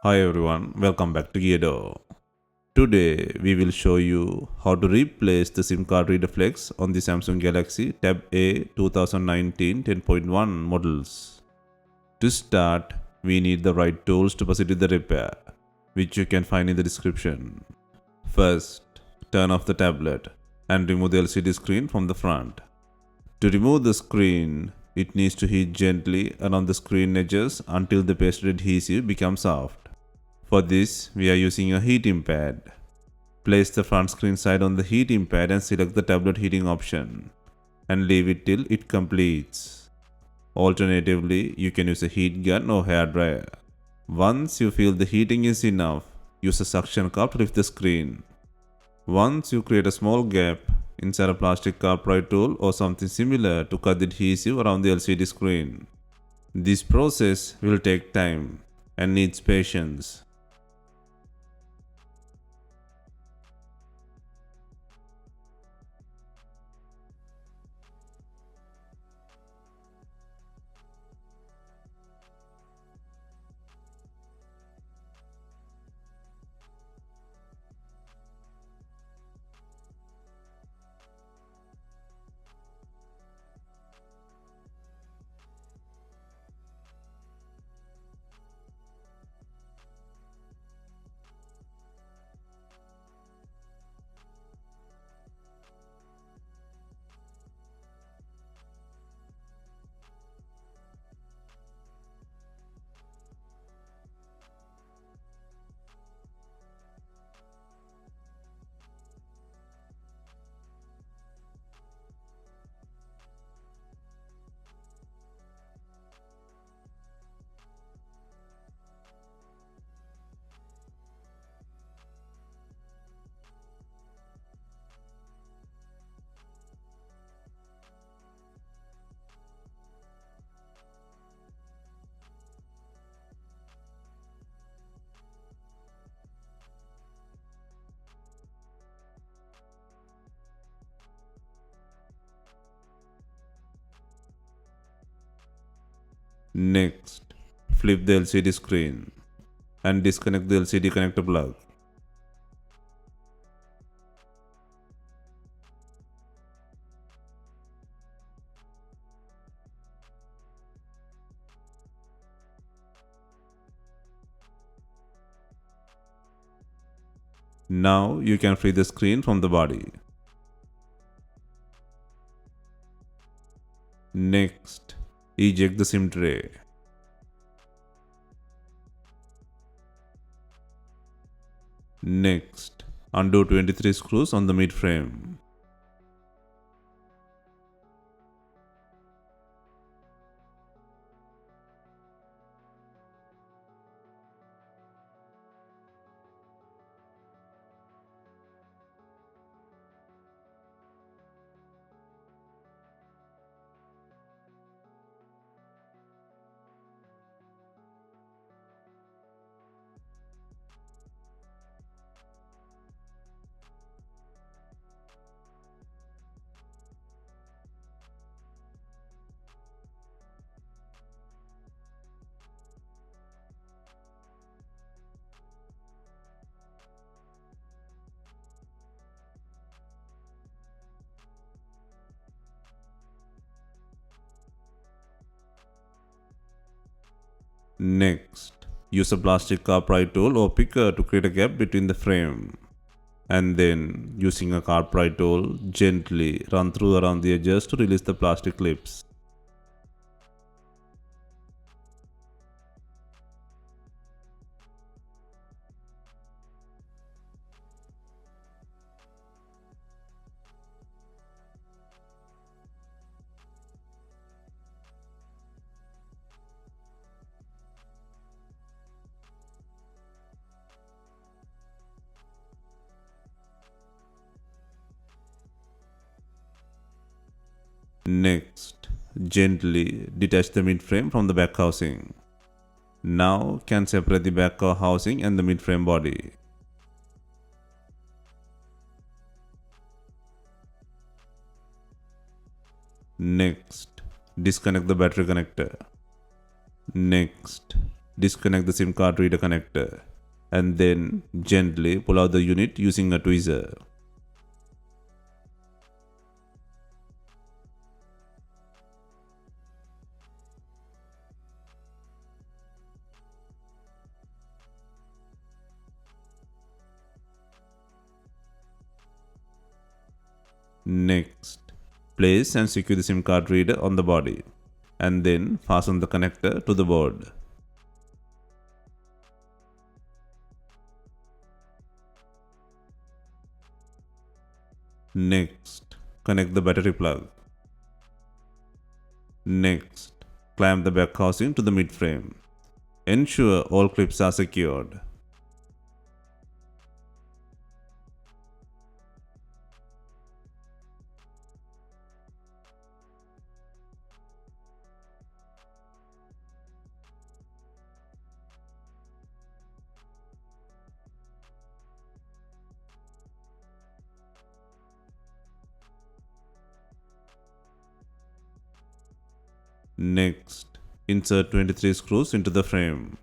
Hi everyone, welcome back to DYOR. Today we will show you how to replace the SIM card reader flex on the Samsung Galaxy Tab A 2019 10.1 models. To start, we need the right tools to proceed with the repair, which you can find in the description. First, turn off the tablet and remove the LCD screen from the front. To remove the screen, it needs to heat gently around the screen edges until the pasted adhesive becomes soft. For this, we are using a heating pad. Place the front screen side on the heating pad and select the tablet heating option and leave it till it completes. Alternatively, you can use a heat gun or hair dryer. Once you feel the heating is enough, use a suction cup to lift the screen. Once you create a small gap, insert a plastic car pry tool or something similar to cut the adhesive around the LCD screen. This process will take time and needs patience. Next, flip the LCD screen and disconnect the LCD connector plug. Now you can free the screen from the body. Next, eject the SIM tray. Next, undo 23 screws on the mid frame. Next, use a plastic car pry tool or picker to create a gap between the frame. And then, using a car pry tool, gently run through around the edges to release the plastic clips. Next, gently detach the mid frame from the back housing. Now can separate the back housing and the mid frame body. Next, disconnect the battery connector. Next, disconnect the SIM card reader connector and then gently pull out the unit using a tweezer. Next, place and secure the SIM card reader on the body and then fasten the connector to the board. Next, connect the battery plug. Next, clamp the back housing to the mid frame. Ensure all clips are secured. Next, insert 23 screws into the frame.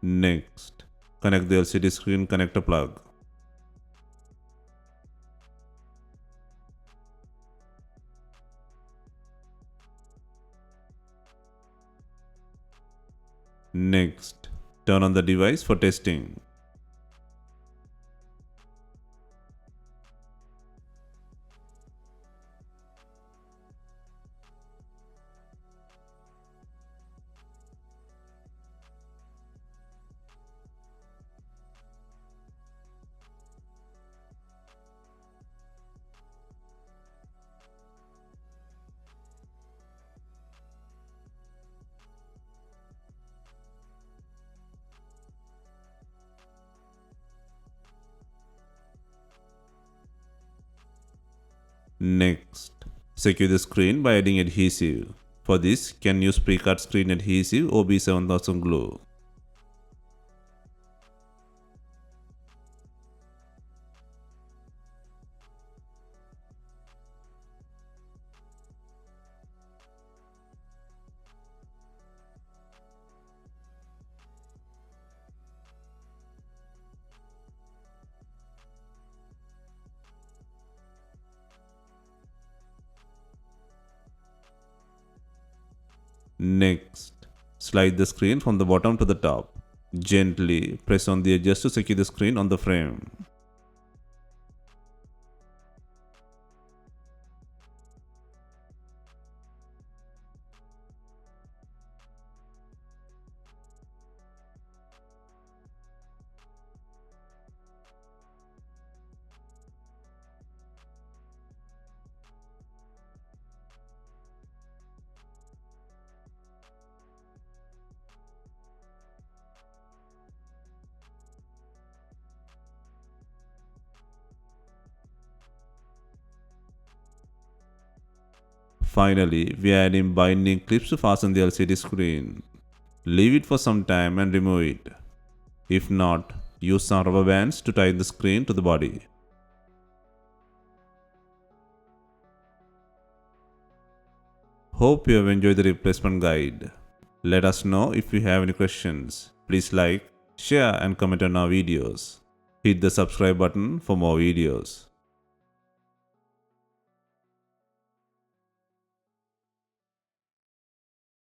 Next, connect the LCD screen connector plug. Next, turn on the device for testing. Next, secure the screen by adding adhesive. For this, can use pre-cut screen adhesive or B7000 glue. Next, slide the screen from the bottom to the top. Gently press on the edges to secure the screen on the frame. Finally, we are adding binding clips to fasten the LCD screen. Leave it for some time and remove it. If not, use some rubber bands to tie the screen to the body. Hope you have enjoyed the replacement guide. Let us know if you have any questions. Please like, share and comment on our videos. Hit the subscribe button for more videos.